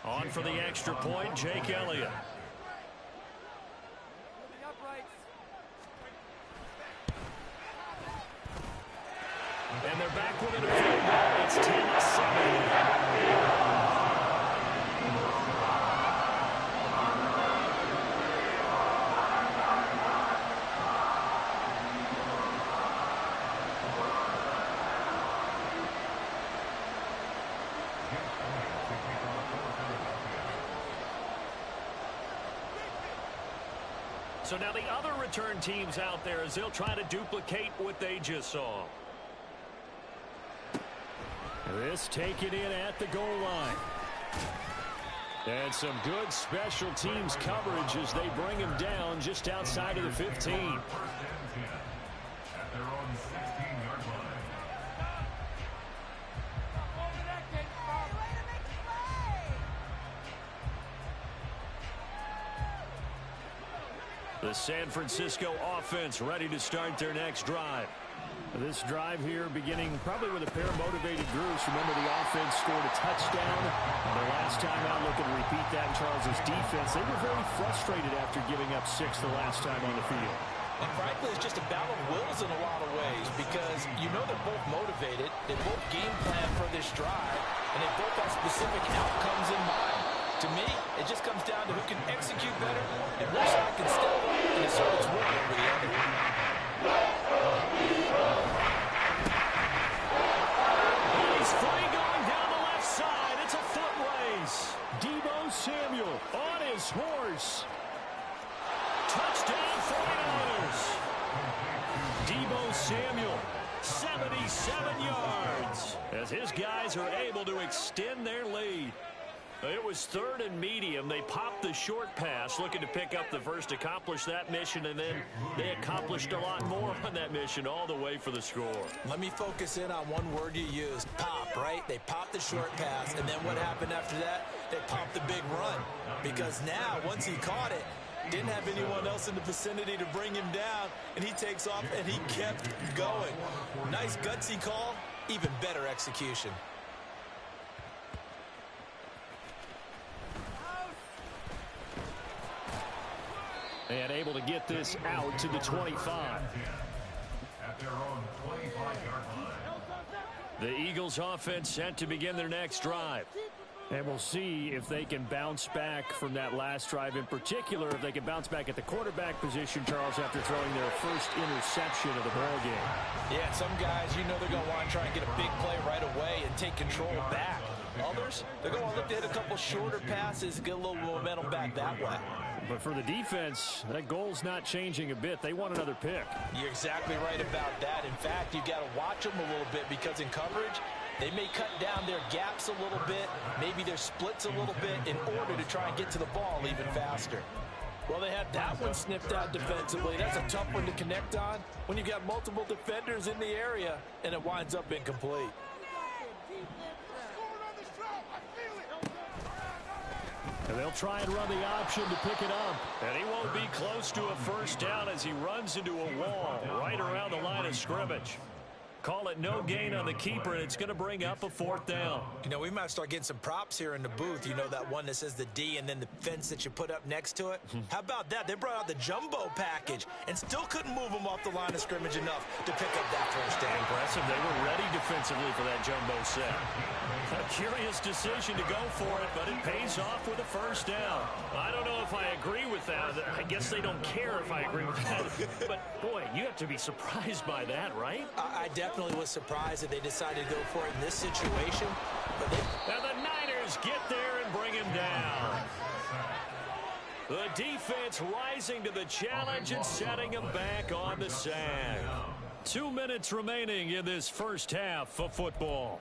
On for the extra point, Jake Elliott. And they're back within a field goal. It's 10-7. So now the other return teams out there as they'll try to duplicate what they just saw. This taken in at the goal line. And some good special teams coverage as they bring him down just outside of the 15. The San Francisco offense ready to start their next drive. This drive here beginning probably with a pair of motivated groups. Remember, the offense scored a touchdown. And the last time out, looking to repeat that in Charles' defense. They were very frustrated after giving up 6 the last time on the field. And frankly, it's just a battle of wills in a lot of ways because you know they're both motivated. They both game plan for this drive, and they both have specific outcomes in mind. To me, it just comes down to who can execute better and which side can step up and assert its will over the other. He's free going down the left side. It's a foot race. Deebo Samuel on his horse. Touchdown 49ers. Deebo Samuel, 77 yards. As his guys are able to extend their lead. It was 3rd and medium. They popped the short pass, looking to pick up the first, accomplish that mission, and then they accomplished a lot more on that mission all the way for the score. Let me focus in on one word you used, pop, right? They popped the short pass, and then what happened after that? They popped the big run. Because now, once he caught it, didn't have anyone else in the vicinity to bring him down, and he takes off, and he kept going. Nice gutsy call, even better execution. And able to get this out to the 25. At their own 25-yard line. The Eagles offense set to begin their next drive. And we'll see if they can bounce back from that last drive. In particular, if they can bounce back at the quarterback position, Charles, after throwing their first interception of the ball game. Yeah, some guys, you know they're going to want to try and get a big play right away and take control back. Others, they're going to look to hit a couple shorter passes, get a little momentum back that way. But for the defense, that goal's not changing a bit. They want another pick. You're exactly right about that. In fact, you got to watch them a little bit because in coverage, they may cut down their gaps a little bit, maybe their splits a little bit in order to try and get to the ball even faster. Well, they had that one snipped out defensively. That's a tough one to connect on when you've got multiple defenders in the area and it winds up incomplete. And they'll try and run the option to pick it up. And he won't be close to a first down as he runs into a wall right around the line of scrimmage. Call it no gain on the keeper, and it's going to bring up a 4th down. You know, we might start getting some props here in the booth. You know, that one that says the D and then the fence that you put up next to it? How about that? They brought out the jumbo package and still couldn't move them off the line of scrimmage enough to pick up that first down. Impressive. They were ready defensively for that jumbo set. A curious decision to go for it, but it pays off with a first down. I don't know if I agree with that. I guess they don't care if I agree with that. But, boy, you have to be surprised by that, right? I definitely was surprised that they decided to go for it in this situation. But and the Niners get there and bring him down. The defense rising to the challenge and setting him back on the sack. 2 minutes remaining in this first half of football.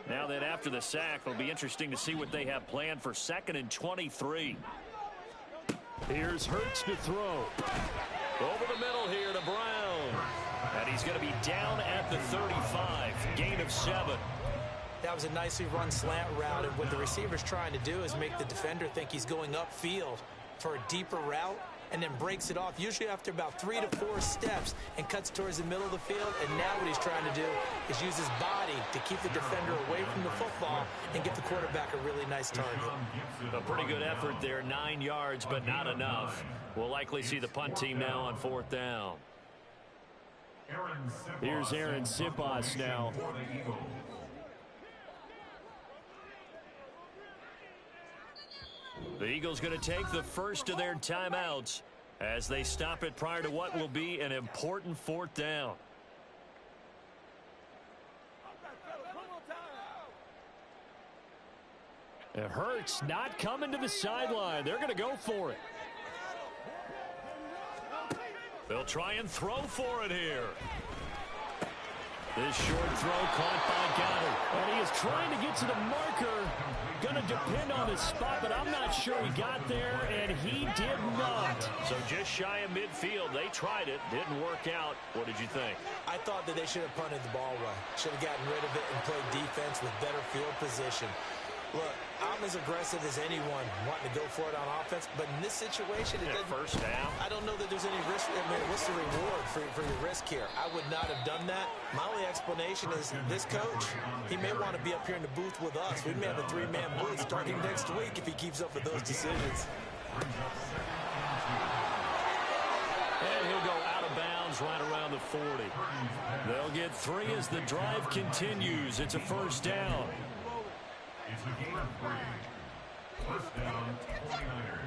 Now that after the sack, it'll be interesting to see what they have planned for 2nd and 23. Here's Hurts to throw. Over the middle here to Brown. And he's going to be down at the 35. Gain of 7. That was a nicely run slant route, and what the receiver's trying to do is make the defender think he's going upfield for a deeper route, and then breaks it off, usually after about 3 to 4 steps, and cuts towards the middle of the field. And now what he's trying to do is use his body to keep the defender away from the football and give the quarterback a really nice target. A pretty good effort there, 9 yards, but not enough. We'll likely see the punt team now on 4th down. Here's Aaron Sipos now. The Eagles going to take the first of their timeouts as they stop it prior to what will be an important 4th down. It hurts not coming to the sideline. They're going to go for it. They'll try and throw for it here. This short throw caught by Goddard. And he is trying to get to the marker. Going to depend on his spot, but I'm not sure he got there, and he did not. So just shy of midfield. They tried it. Didn't work out. What did you think? I thought that they should have punted the ball away. Should have gotten rid of it and played defense with better field position. Look, I'm as aggressive as anyone wanting to go for it on offense, but in this situation, it doesn't. First down. I don't know that there's any risk. I mean, what's the reward for your risk here? I would not have done that. My only explanation is this coach, he may want to be up here in the booth with us. We may have a 3-man booth starting next week if he keeps up with those decisions. And he'll go out of bounds right around the 40. They'll get 3 as the drive continues. It's a first down. It's a gain of 3. First down, 49ers.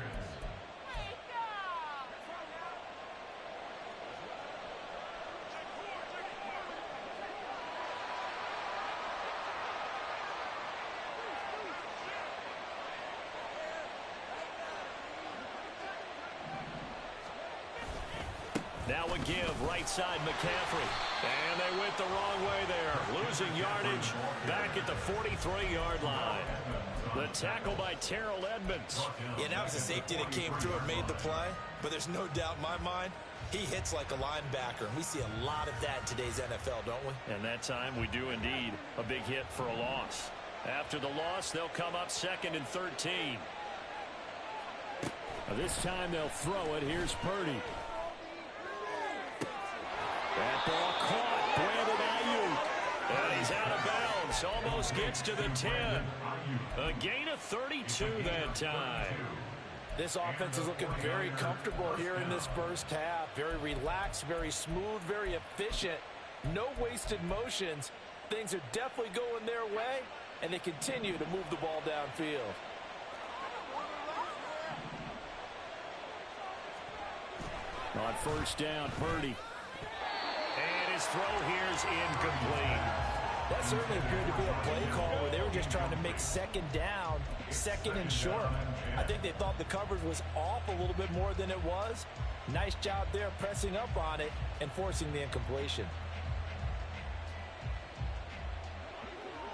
Now a give, right side McCaffrey. And they went the wrong way there. Losing yardage back at the 43-yard line. The tackle by Terrell Edmonds. Yeah, that was a safety that came through and made the play. But there's no doubt in my mind, he hits like a linebacker. And we see a lot of that in today's NFL, don't we? And that time we do indeed. A big hit for a loss. After the loss, they'll come up 2nd and 13. Now this time they'll throw it. Here's Purdy. That ball caught. Brandon Ayuk. And he's out of bounds. Almost gets to the 10. A gain of 32 that time. This offense is looking very comfortable here in this first half. Very relaxed, very smooth, very efficient. No wasted motions. Things are definitely going their way, and they continue to move the ball downfield. On first down, Purdy. And his throw here is incomplete. That certainly appeared to be a play call where they were just trying to make 2nd down, 2nd and short. I think they thought the coverage was off a little bit more than it was. Nice job there pressing up on it and forcing the incompletion.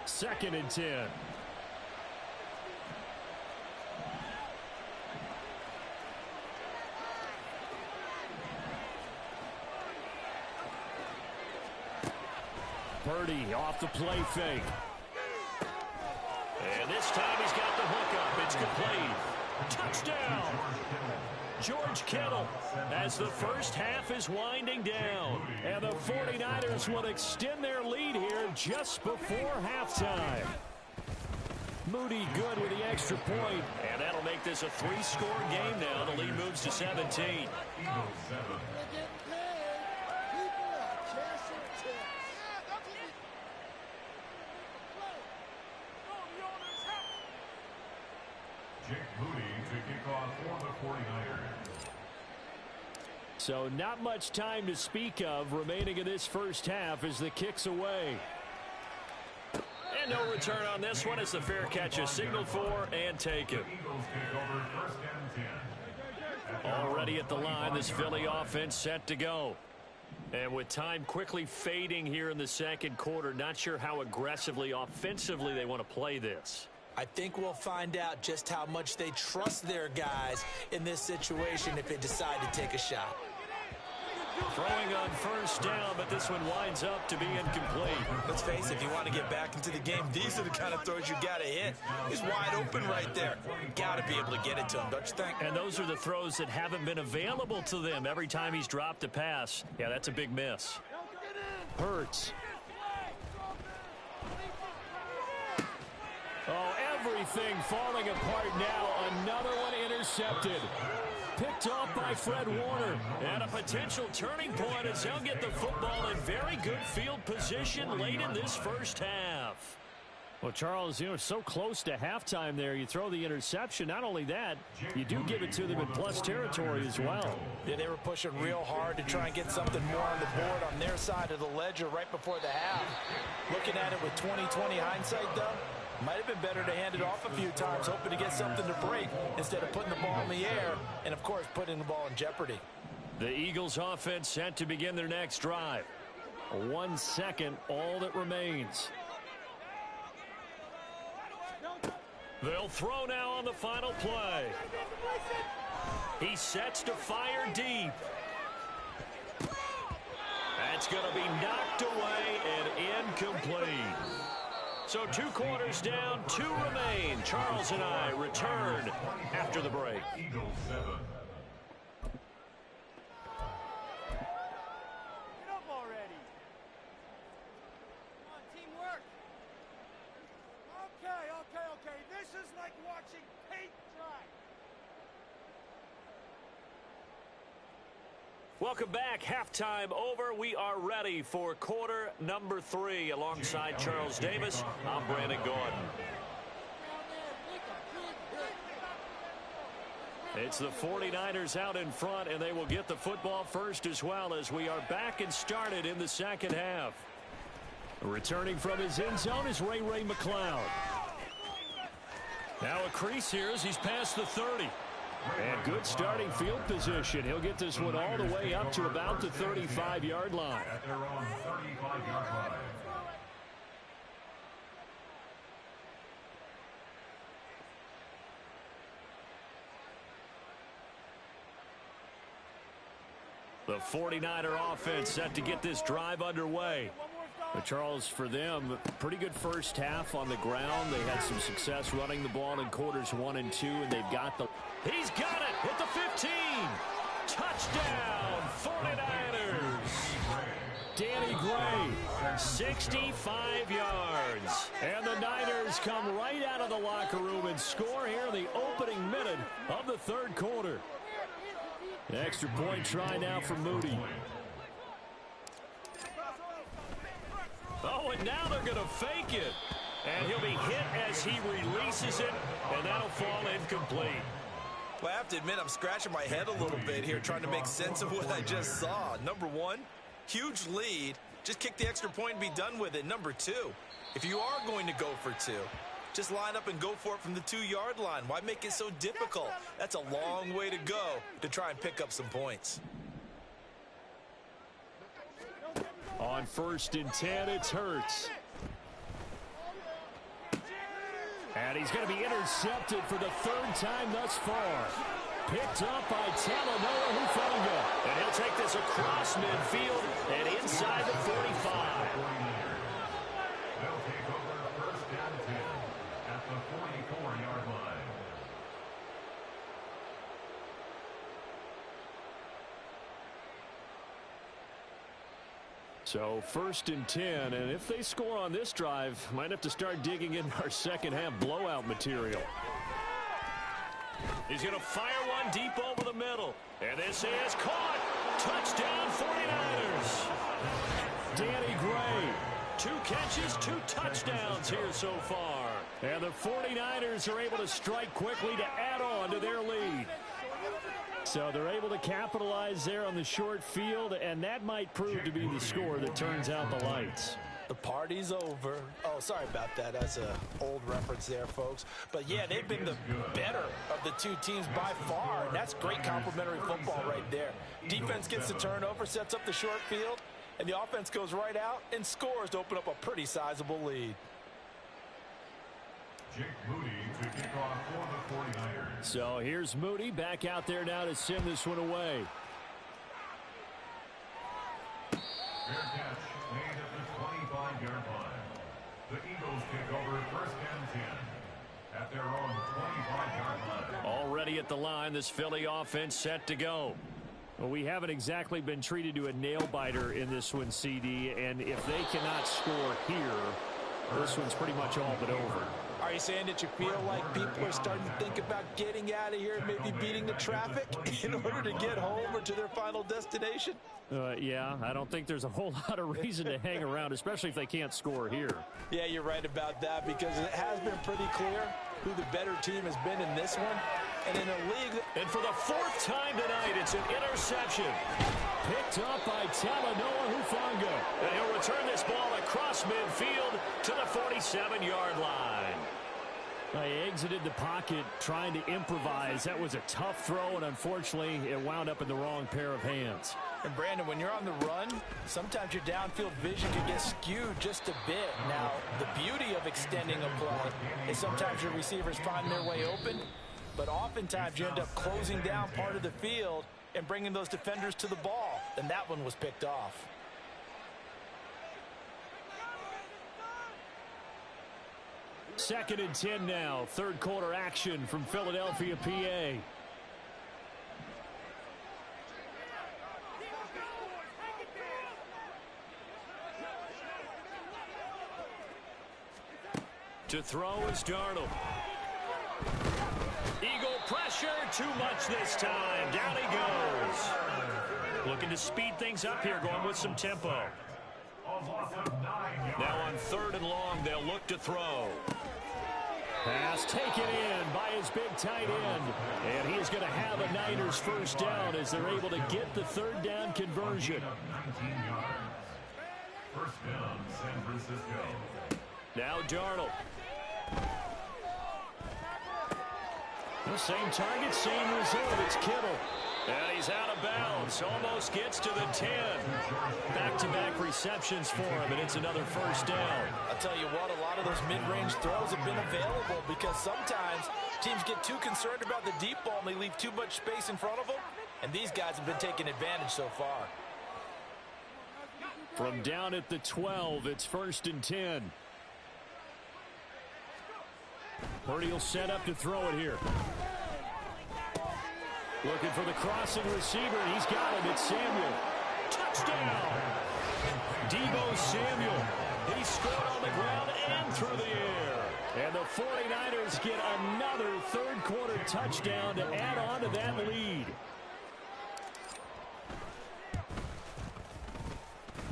2nd and 10. Purdy off the play fake. And this time he's got the hook up. It's complete. Touchdown. George Kittle as the first half is winding down. And the 49ers will extend their lead here just before halftime. Moody good with the extra point. And that'll make this a 3-score game now. The lead moves to 17. Jake Moody to kick off for the 49ers. So not much time to speak of remaining in this first half as the kick's away. And no return on this one as the fair catch is signaled for and taken. Eagles take over 1st and 10. Already at the line, this Philly offense set to go. And with time quickly fading here in the second quarter, not sure how aggressively, offensively they want to play this. I think we'll find out just how much they trust their guys in this situation if they decide to take a shot. Throwing on first down, but this one winds up to be incomplete. Let's face it, if you want to get back into the game, these are the kind of throws you got to hit. He's wide open right there. Got to be able to get it to him, don't you think? And those are the throws that haven't been available to them every time he's dropped a pass. Yeah, that's a big miss. Hurts. Oh, everything falling apart now. Another one intercepted. Picked off by Fred Warner. And a potential turning point as they'll get the football in very good field position late in this first half. Well, Charles, so close to halftime there. You throw the interception. Not only that, you do give it to them in plus territory as well. Yeah, they were pushing real hard to try and get something more on the board on their side of the ledger right before the half. Looking at it with 20/20 hindsight, though, might have been better to hand it off a few times, hoping to get something to break instead of putting the ball in the air and, of course, putting the ball in jeopardy. The Eagles offense set to begin their next drive. 1 second, all that remains. They'll throw now on the final play. He sets to fire deep. That's going to be knocked away and incomplete. So 2 quarters down, 2 remain. Charles and I return after the break. Eagles 7. Get up already. Come on, teamwork. Okay. This is like watching paint dry. Welcome back. Halftime over. We are ready for quarter number 3. Alongside Charles Davis, I'm Brandon Gordon. It's the 49ers out in front, and they will get the football first as well as we are back and started in the second half. Returning from his end zone is Ray McCloud. Now a crease here as he's past the 30. And good starting field position. He'll get this one all the way up to about the 35-yard line. At their own 35-yard line. The 49er offense set to get this drive underway. But Charles, for them, pretty good first half on the ground. They had some success running the ball in quarters 1 and 2, and they've got the... He's got it at the 15. Touchdown, 49ers. Danny Gray. 65 yards. And the Niners come right out of the locker room and score here in the opening minute of the third quarter. Extra point try now for Moody. Oh, and now they're going to fake it. And he'll be hit as he releases it, and that'll fall incomplete. Well, I have to admit, I'm scratching my head a little bit here trying to make sense of what I just saw. Number 1, huge lead. Just kick the extra point and be done with it. Number 2, if you are going to go for 2, just line up and go for it from the 2-yard line. Why make it so difficult? That's a long way to go to try and pick up some points. On 1st and 10, it's Hurts. And he's going to be intercepted for the 3rd time thus far. Picked up by Talanoa Hufanga. And he'll take this across midfield and inside the 45. They'll take over 1st and 10 at the 44-yard line. So 1st and 10, and if they score on this drive, might have to start digging in our second half blowout material. He's going to fire one deep over the middle. And this is caught. Touchdown 49ers. Danny Gray. 2 catches, 2 touchdowns here so far. And the 49ers are able to strike quickly to add on to their lead. So they're able to capitalize there on the short field, and that might prove to be the score that turns out the lights. The party's over. Oh, sorry about that. That's an old reference there, folks. But, yeah, they've been the better of the 2 teams by far, and that's great complementary football right there. Defense gets the turnover, sets up the short field, and the offense goes right out and scores to open up a pretty sizable lead. Jake Moody to kick off for the 49ers. So here's Moody back out there now to send this one away. Fair catch made at the 25-yard line. The Eagles take over first and 10 at their own 25-yard line. Already at the line, this Philly offense set to go. Well, we haven't exactly been treated to a nail-biter in this one, CD, and if they cannot score here, this one's pretty much all but over. Are you saying that you feel like people are starting to think about getting out of here, maybe beating the traffic in order to get home or to their final destination? Yeah, I don't think there's a whole lot of reason to hang around, especially if they can't score here. Yeah, you're right about that, because it has been pretty clear who the better team has been in this one. And in a league... And for the fourth time tonight, it's an interception. Picked up by Talanoa Hufanga. And he'll return this ball across midfield to the 47-yard line. He exited the pocket trying to improvise. That was a tough throw, and unfortunately, it wound up in the wrong pair of hands. And Brandon, when you're on the run, sometimes your downfield vision can get skewed just a bit. Now, the beauty of extending a play is sometimes your receivers find their way open, but oftentimes you end up closing down part of the field and bringing those defenders to the ball. And that one was picked off. Second and 10 now. Third quarter action from Philadelphia, PA. To throw is Darnold. Eagle pressure, too much this time. Down he goes. Looking to speed things up here, going with some tempo. Now on third and long, they'll look to throw. Pass taken in by his big tight end. And he is going to have a Niners first down as they're able to get the third down conversion. 19 yards. First down, San Francisco. Now Darnold. The same target, same result. It's Kittle. And he's out of bounds. Almost gets to the 10. Back-to-back receptions for him, and it's another first down. I'll tell you what, a lot of those mid-range throws have been available because sometimes teams get too concerned about the deep ball and they leave too much space in front of them. And these guys have been taking advantage so far. From down at the 12, it's first and 10. Purdy will set up to throw it here. Looking for the crossing receiver. He's got it. It's Samuel. Touchdown! Deebo Samuel. He scored on the ground and through the air. And the 49ers get another third quarter touchdown to add on to that lead.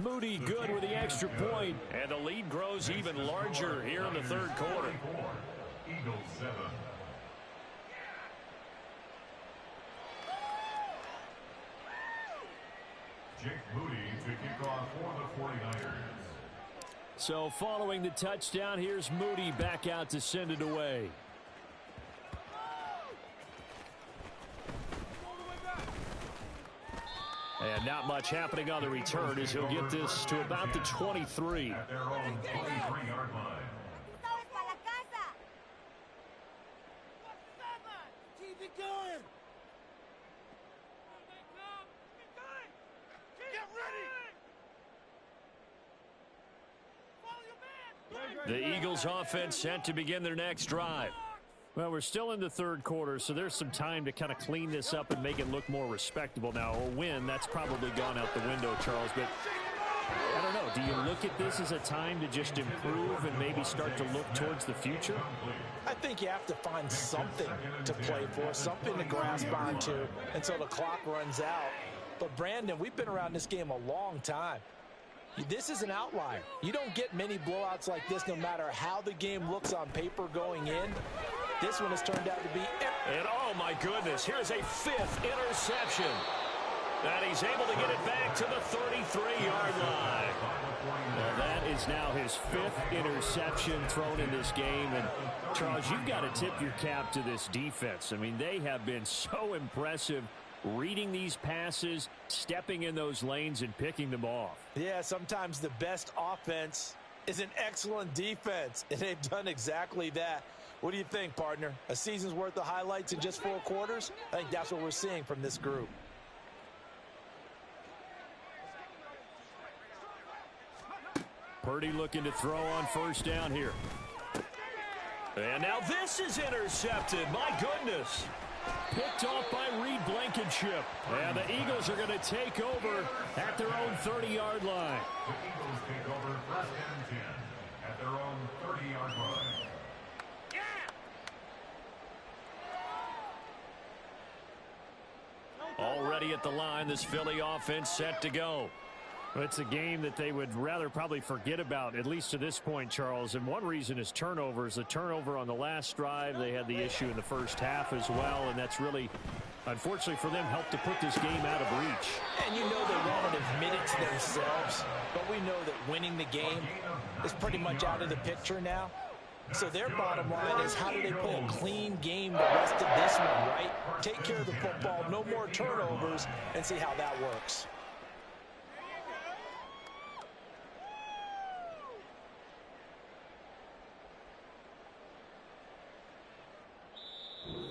Moody good with the extra point. And the lead grows even larger here in the third quarter. Eagles 7. Jake Moody to kick off for the 49ers. So following the touchdown, here's Moody back out to send it away. And not much happening on the return as he'll get this to about the 23. At their own 23-yard line. Keep it going. Get ready. The Eagles offense set to begin their next drive. Well, we're still in the third quarter, so there's some time to kind of clean this up and make it look more respectable. Now, a win, that's probably gone out the window, Charles, but I don't know. Do you look at this as a time to just improve and maybe start to look towards the future? I think you have to find something to play for, something to grasp onto until the clock runs out. But, Brandon, we've been around this game a long time. This is an outlier. You don't get many blowouts like this no matter how the game looks on paper going in. This one has turned out to be... And, oh, my goodness, here's a fifth interception. And he's able to get it back to the 33-yard line. Well, that is now his fifth interception thrown in this game. And, Charles, you've got to tip your cap to this defense. I mean, they have been so impressive reading these passes, stepping in those lanes, and picking them off. Yeah, sometimes the best offense is an excellent defense, and they've done exactly that. What do you think, partner? A season's worth of highlights in just 4 quarters? I think that's what we're seeing from this group. Purdy looking to throw on first down here. And now this is intercepted. My goodness. Picked off by Reed Blankenship. And the Eagles are going to take over at their own 30-yard line. The Eagles take over first and 10 at their own 30-yard line. Already at the line, this Philly offense set to go. It's a game that they would rather probably forget about, at least to this point, Charles. And one reason is turnovers. The turnover on the last drive, they had the issue in the first half as well. And that's really, unfortunately for them, helped to put this game out of reach. And you know they won't admit it to themselves, but we know that winning the game is pretty much out of the picture now. So their bottom line is, how do they play a clean game the rest of this one, right? Take care of the football, no more turnovers, and see how that works.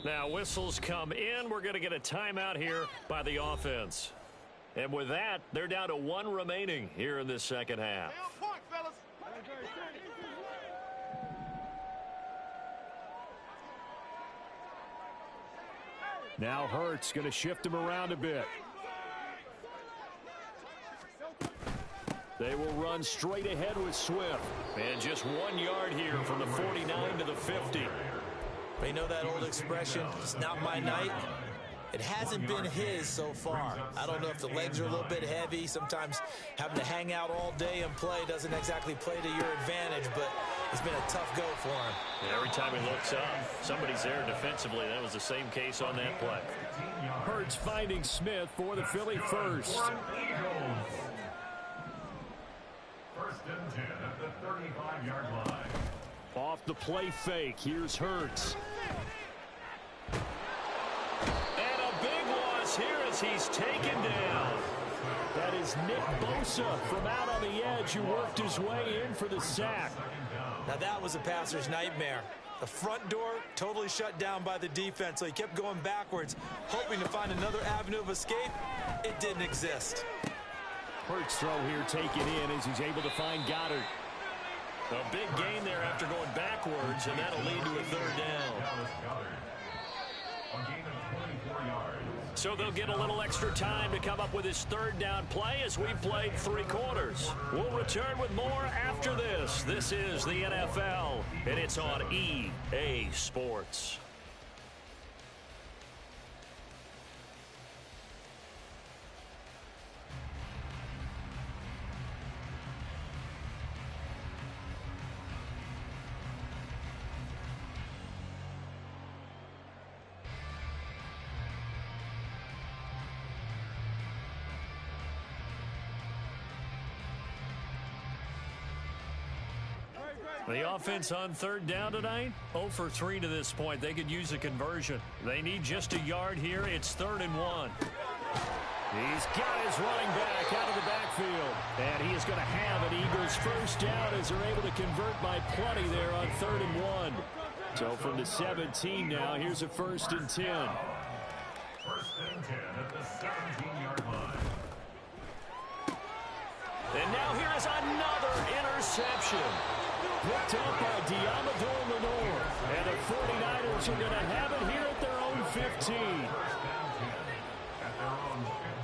Now whistles come in. We're going to get a timeout here by the offense. And with that, they're down to one remaining here in this second half. Now Hurts going to shift him around a bit. They will run straight ahead with Swift. And just 1 yard here from the 49 to the 50. You know that old expression, it's not my night? It hasn't been his so far. I don't know if the legs are a little bit heavy. Sometimes having to hang out all day and play doesn't exactly play to your advantage, but it's been a tough go for him. And every time he looks up, somebody's there defensively. That was the same case on that play. Hurts finding Smith for the Philly first. First and 10 at the 35-yard line. Off the play fake, here's Hurts. And a big loss here as he's taken down. That is Nick Bosa from out on the edge who worked his way in for the sack. Now that was a passer's nightmare. The front door totally shut down by the defense, so he kept going backwards, hoping to find another avenue of escape. It didn't exist. Hurts throw here taken in as he's able to find Goddard. A big gain there after going backwards, and that'll lead to a third down. So they'll get a little extra time to come up with his third down play as we've played 3 quarters. We'll return with more after this. This is the NFL, and it's on EA Sports. The offense on third down tonight, 0 for 3 to this point. They could use a conversion. They need just a yard here. It's 3rd and 1. He's got his running back out of the backfield. And he is going to have an Eagles first down as they're able to convert by plenty there on 3rd and 1. So from the 17 now, here's a 1st and 10. First and 10 at the 17-yard line. And now here is another interception. Picked up by Diamador Lenore. And the 49ers are going to have it here at their own 15. First and 10 at their own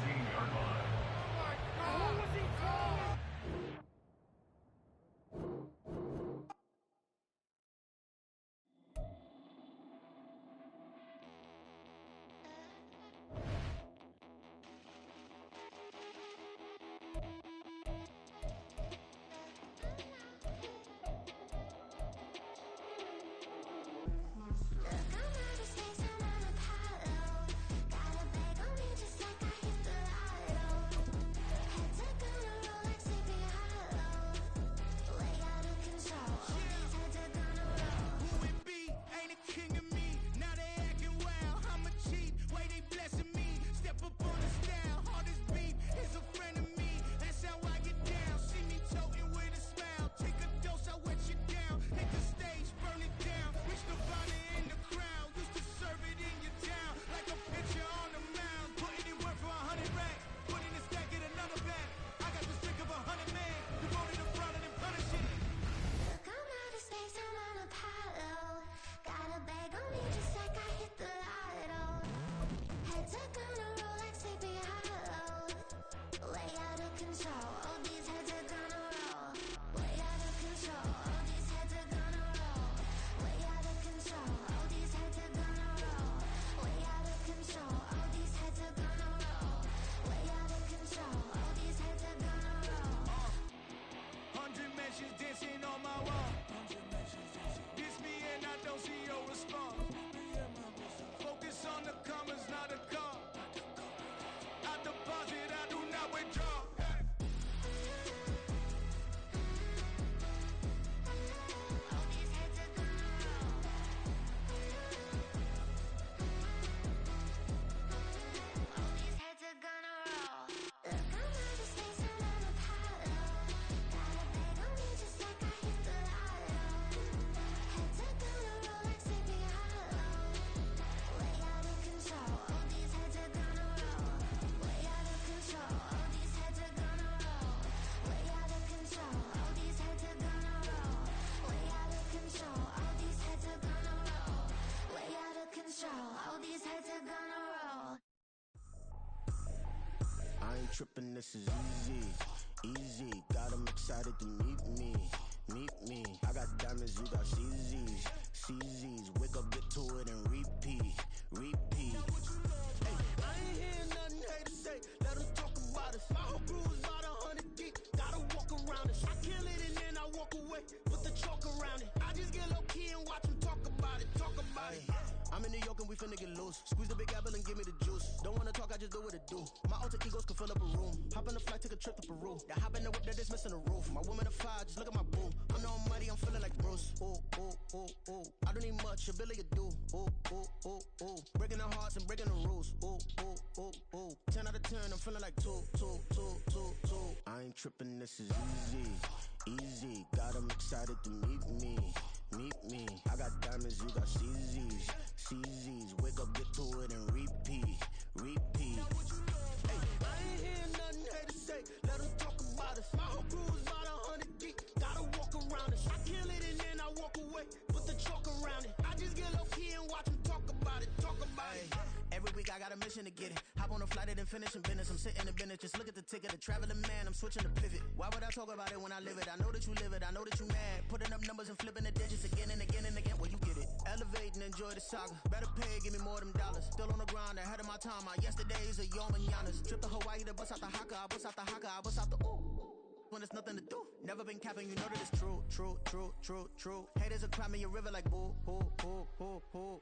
15-yard line. nations dancing on my wall. Diss me and I don't see your response. Focus on the commas, not the call. I deposit, I do not withdraw. I ain't tripping, this is easy, easy. Got 'em excited to meet me. I got diamonds, you got CZs. Wake up, get to it, and repeat. Hey, I ain't hear nothing haters say. Let 'em talk about us. My whole crew is about 100 deep. Gotta walk around us. I kill it and then I walk away. Put the chalk around it. I just get low key and watch 'em talk about it. I'm in New York and we finna get loose. Squeeze the big apple and give me the juice. Don't wanna talk, I just do what it do. My alter egos can fill up a room. Hop on the flight, take a trip to Peru. That hop in the whip that is missing the roof. My woman a fire, just look at my boo. I'm the almighty, I'm feeling like Bruce. Ooh. I don't need much, ability to do. Ooh. Breaking the hearts and breaking the rules. Ooh. 10 out of 10, I'm feeling like two. I ain't tripping, this is easy. Got 'em excited to meet me. I got diamonds, you got CZs. Wake up, get to it, and repeat. Hey, I ain't hear nothing haters say. Let 'em talk about us. My whole crew is about 100 deep. Gotta walk around us. I kill it and then I walk away. Put the chalk around it. I just get low key and watch 'em talk about it. Every week I got a mission to get it. Hop on a flight and then finish in business. I'm sitting in business, just look at the ticket. A traveling man, I'm switching to pivot. Why would I talk about it when I live it? I know that you live it, I know that you mad. Putting up numbers and flipping the digits again and again. Well, you get it. Elevate and enjoy the saga. Better pay, give me more of them dollars. Still on the grind, ahead of my time. My yesterdays are your mananas. Trip to Hawaii to bust out the haka. I bust out the haka, I bust out the ooh. When there's nothing to do. Never been capping, you know that it's true. Haters are climbing your river like boo.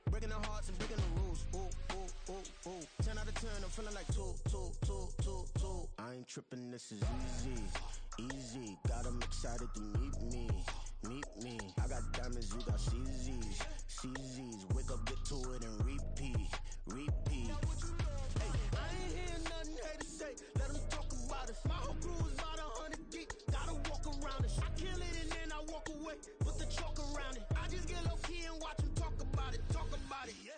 Breaking the hearts and breaking the rules. Ooh. 10 out of 10, I'm feeling like two. I ain't tripping, this is easy. Got 'em excited to meet me. I got diamonds, you got CZs. Wake up, get to it, and repeat. Hey, I ain't hear nothing haters say. Let 'em talk about us. My whole crew is about 100 deep. Gotta walk around us. I kill it and then I walk away. Put the chalk around it. I just get low key and watch 'em talk about it. Yeah.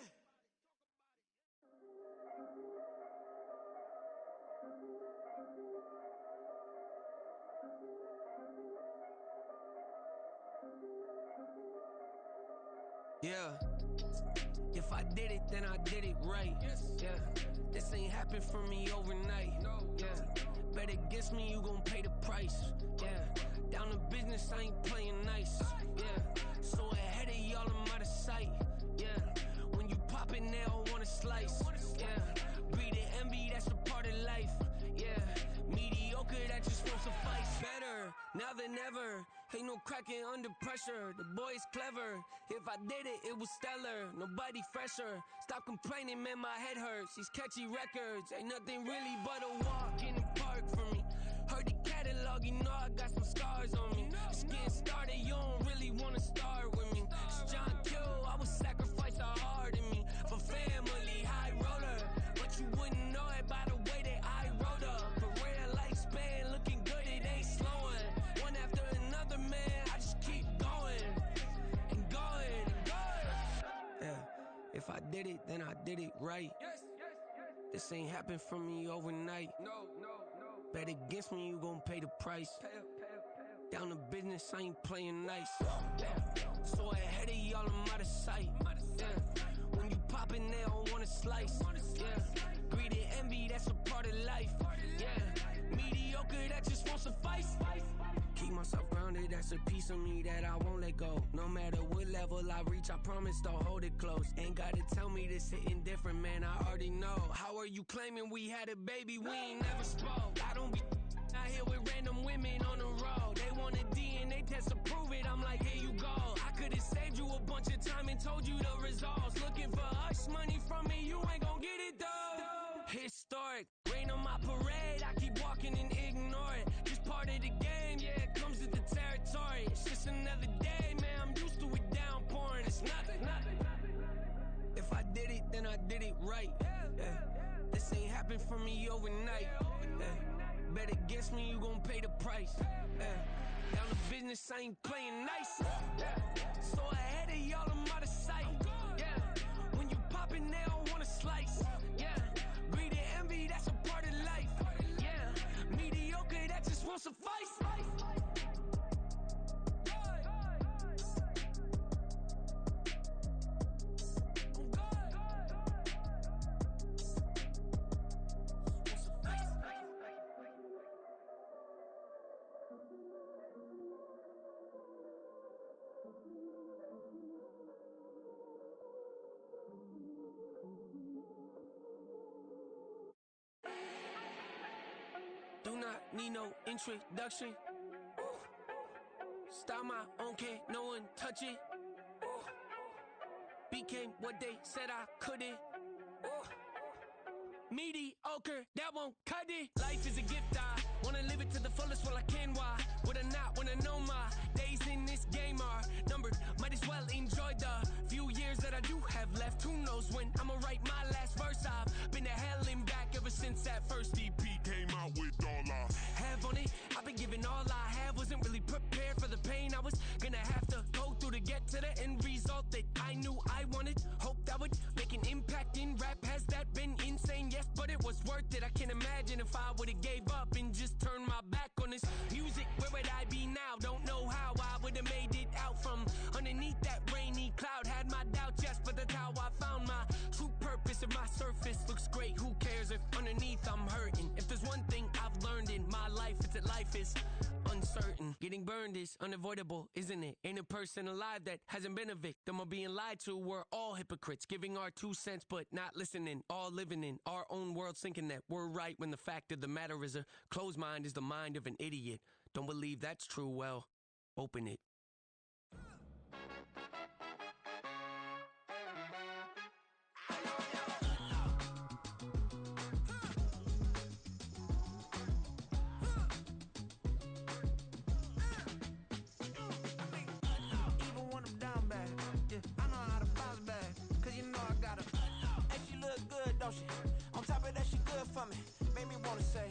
Yeah. If I did it, then I did it right. Yeah. This ain't happened for me overnight. Yeah. Bet against me, you gon' pay the price. Yeah. Down to business, I ain't playing nice. Yeah. So ahead of y'all, I'm out of sight. Yeah. When you pop it, they all wanna slice. Yeah. Greed and envy, that's a part of life. Yeah. Mediocre, that just won't suffice. Better, now than ever. Ain't no cracking under pressure. The boy's clever. If I did it, it was stellar. Nobody fresher. Stop complaining, man, my head hurts. These catchy records ain't nothing really but a walk in the park for me. Heard the catalog, you know I got some scars on me. Just getting started, you don't really wanna start with me. It's John Q, I would sacrifice a heart in me. For family, high roller. But you wouldn't know it by the way that I wrote up. Career lifespan, looking good, it ain't slowing. One after another, man, I just keep going. And going. Yeah, if I did it, then I did it right. This ain't happened for me overnight. No. Bet against me, you gon' pay the price. Down to business, I ain't playing nice. Yeah. So ahead of y'all, I'm out of sight. Yeah. When you poppin', they don't wanna slice. Yeah. Greed and envy, that's a part of life. Yeah. Mediocre, that just won't suffice. Keep myself grounded, that's a piece of me that I won't let go. No matter what level I reach, I promise don't hold it close. Ain't gotta tell me this hitting different, man, I already know. How are you claiming we had a baby, we ain't never spoke? I don't be out here with random women on the road. They want a DNA test did it right. Yeah. This ain't happened for me overnight. Yeah. Bet against me, you gon' pay the price. Yeah. Down to business, I ain't playing nice. Yeah. So ahead of y'all, I'm out of sight. Yeah. When you poppin', they don't wanna slice. Yeah. Greed and envy, that's a part of life. Yeah. Mediocre, that just won't suffice. Do not need no introduction. Ooh. Style my own, can't no one touch it. Ooh. Became what they said I couldn't. Ooh. Mediocre, that won't cut it. Life is a gift, I wanna live it to the fullest while I can. Why would I not wanna know my days in this game are numbered? Might as well enjoy the few years that I do have left. Who knows when I'ma write my last verse? I've been to hell and back ever since that first EP came out with all I have on it. I've been giving all I have, wasn't really prepared for the pain I was gonna have to go through to get to the end result that I knew I wanted. Hoped I would make an impact in rap. Has that been insane? Yes, but it was worth it. I can't imagine if I would've gave up and just turned my back on this music. Where would I be now? Don't know how I would've made it out from underneath that rainy cloud. Had my doubts, yes, but that's how I found my true purpose. If my surface looks great, who cares if underneath I'm hurting? If there's one thing I've learned in my life, it's that life is uncertain. Getting burned is unavoidable, isn't it? Ain't a person alive that hasn't been a victim of being lied to. We're all hypocrites, giving our 2 cents but not listening. All living in our own world, thinking that we're right when the fact of the matter is a closed mind is the mind of an idiot. Don't believe that's true? Well, open it. Even when I'm down bad, yeah, I know how to bounce back. Cause you know I got her. And she look good, don't she? On top of that, she good for me. Made me wanna say,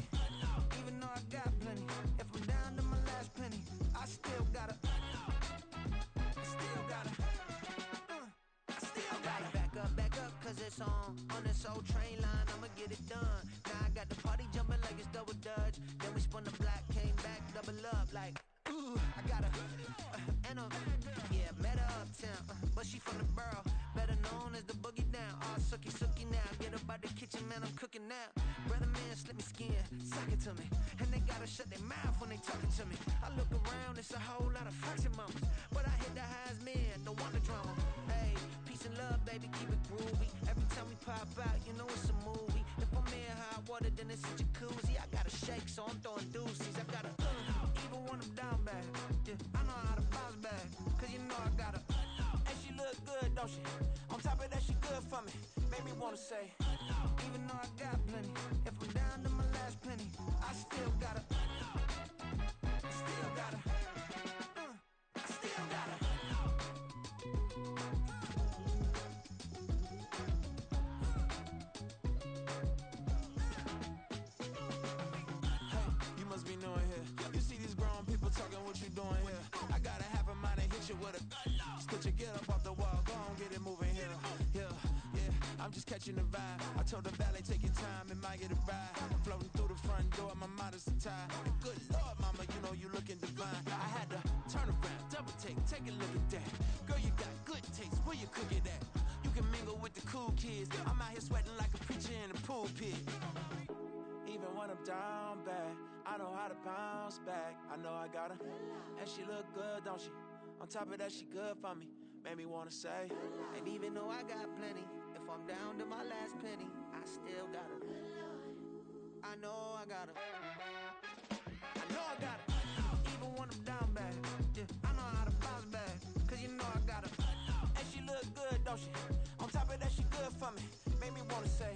even though I got plenty, if I'm down to my last penny, I still got her. Still got her. I still got her. Back up, cause it's on this old train line, I'ma get it done. Now I got the party jumping like it's double dutch. Then we spun the block, came back, double up like, ooh, I got her. And yeah, met her uptown, but she from the borough, better known as the boogie down. All sookie now, get up out the kitchen, man, I'm cooking now. Brother man, slip me skin, suck it to me. And they gotta shut their mouth when they talking to me. I look around, it's a whole lot of fraction mamas, but I hit the highs, man, don't want the drama. Hey, peace and love, baby, keep it groovy. Every time we pop out, you know it's a movie. If I'm in hot water, then it's a jacuzzi. I gotta shake, so I'm throwing deuces. I gotta, even when I'm down bad, yeah, I know how to bounce back. Cause you know I got her. And she look good, don't she? On top of that, she good for me. Made me wanna say, even though I got plenty, if I'm down to my last penny, I still got her. Still got her. I still got her. Hey, you must be new in here. You see these grown people talking, what you doing here? I got a half a mind to hit you with a put your get up off the wall, go on, get it moving here. Yeah, I'm just catching the vibe. I told the valet, take your time, it might get a ride. Floating through the front door, my mind is tied. Good Lord, mama, you know you looking divine. I had to turn around, double take a look at that. Girl, you got good taste, where you cook it at? You can mingle with the cool kids. I'm out here sweating like a preacher in a pulpit. Even when I'm down bad, I know how to bounce back. I know I got her, and she look good, don't she? On top of that, she good for me. Made me wanna say, and even though I got plenty, if I'm down to my last penny, I still got her. I know I got her. I know I got her. Even when I'm down bad, yeah, I know how to bounce back. Cause you know I got her. And she look good, don't she? On top of that, she good for me. Made me wanna say,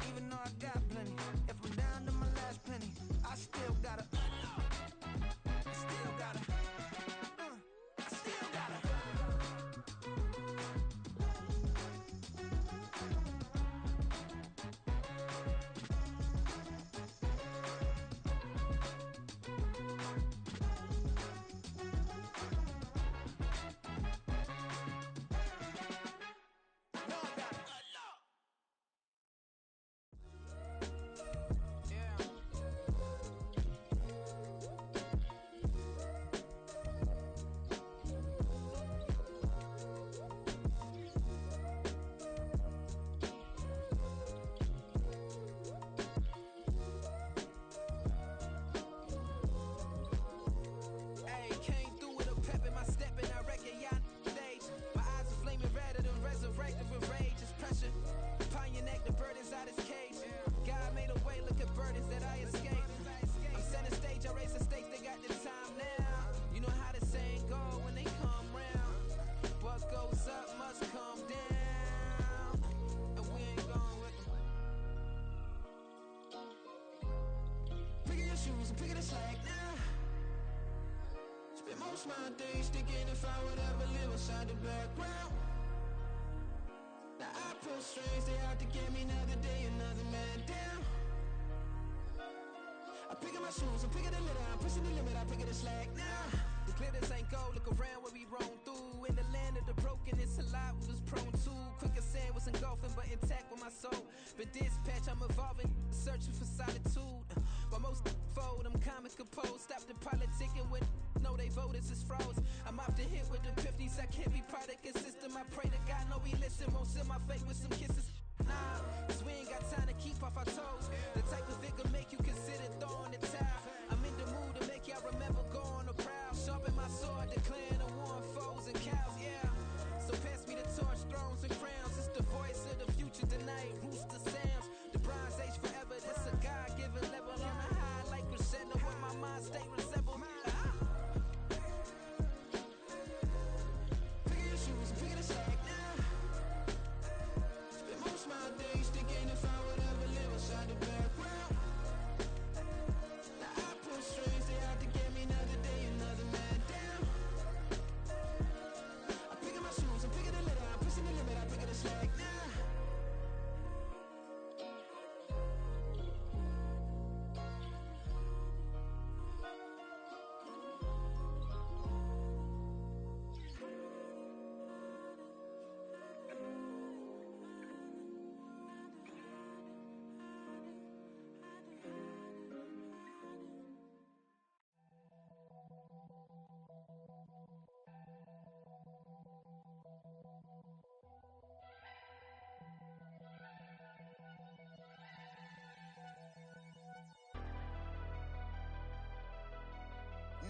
even though I got plenty, if I'm down to my last penny, I still got her. Still got her. I still got her. my days thinking if I would ever live inside the background. Now I pull strings, they out to get me another day, another man down. I'm picking my shoes, I'm picking the litter, I'm pushing the limit, I'm picking the slack now. The glitters ain't gold, look around where we roam through. In the land of the broken, it's a lot we was prone to. Quick as sand was engulfing, but intact with my soul. Been dispatched, I'm evolving, searching for solitude. While most fold, I'm comic composed. Stop the politicking when know they voters is froze. I'm off the hit with the 50s, I can't be product of system. I pray to God, no he listen, won't send my fate with some kisses. Nah, cause we ain't got time to keep off our toes. The type of figure make you consider throwing the towel. I'm in the mood to make y'all remember going to proud. Sharpen my sword, declaring the war on foes and cows, yeah. So pass me the torch, thrones and crowns. It's the voice of the future tonight, rooster sounds. The Bronze Age forever, this a God-given level. On a high like crescendo, where my mind state resemble. Picking your shoes and picking the slack now. Spend most of my days thinking if I would ever live inside the background. Now I pull strings, they out to get me another day, another man down. I'm picking my shoes, I'm picking the litter, I'm pushing the limit, I'm picking the slack now.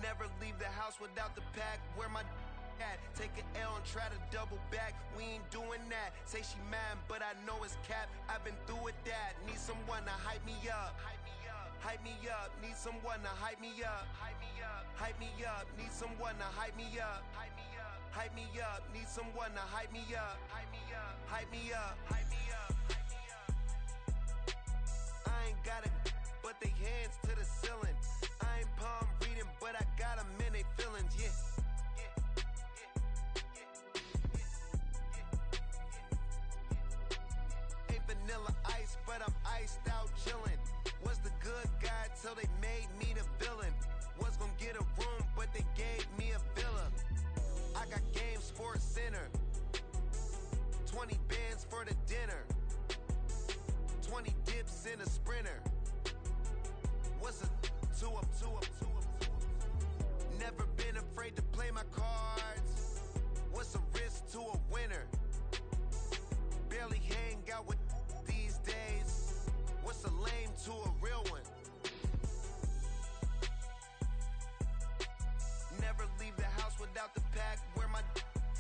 Never leave the house without the pack. Where my at? Take an L and try to double back. We ain't doing that. Say she mad, but I know it's cap. I've been through with that. Need someone to hype me up. Hype me up. Need someone to hype me up. Hype me up. Need someone to hype me up. Hype me up. Need someone to hype me up. Hype me up. I ain't got it, but they hands to the ceiling. I ain't palm reading, but I got them in they feelings, yeah. Ain't vanilla ice, but I'm iced out chillin'. Was the good guy till they made me the villain. Was gonna get a room, but they gave me a villa. I got game Sports Center. 20 bands for the dinner. 20 dips in a sprinter. What's a two up? Never been afraid to play my cards. What's a risk to a winner? Barely hang out with these days. What's a lame to a real one? Never leave the house without the pack. Where my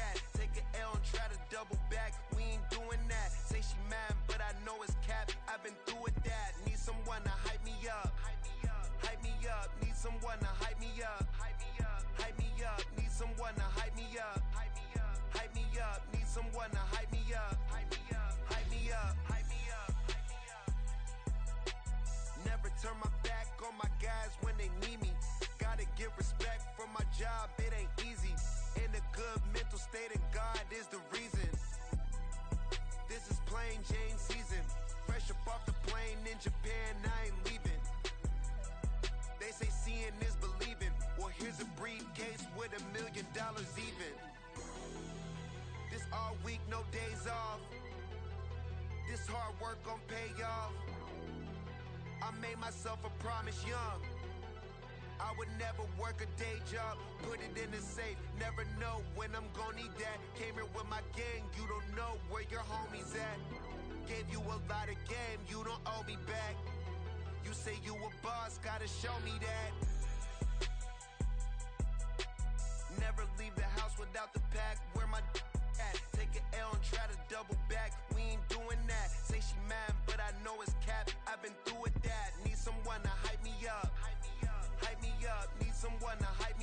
at? Take an L and try to double back. We ain't doing that. Say she mad, but I know it's cap. I've been through with that. Need someone to hype me up. Hype me up. Need someone to hype me up. Hype me up. Need someone to hype me up. Hype me up. Need someone to hype me up. Hype me up. Never turn my back on my guys when they need me. Gotta get respect for my job, it ain't easy. In a good mental state and God is the reason. This is plain Jane season. Fresh up off the plane in Japan, I ain't leaving. They say seeing is believing. Well, here's a briefcase with $1 million even. This all week, no days off. This hard work gon' pay off. I made myself a promise young. I would never work a day job, put it in the safe. Never know when I'm gon' need that. Came here with my gang, you don't know where your homies at. Gave you a lot of game, you don't owe me back. You say you a boss, gotta show me that. Never leave the house without the pack. Where my at? Take an L and try to double back. We ain't doing that. Say she mad, but I know it's cap. I've been through with that. Need someone to hype me up. Hype me up. Need someone to hype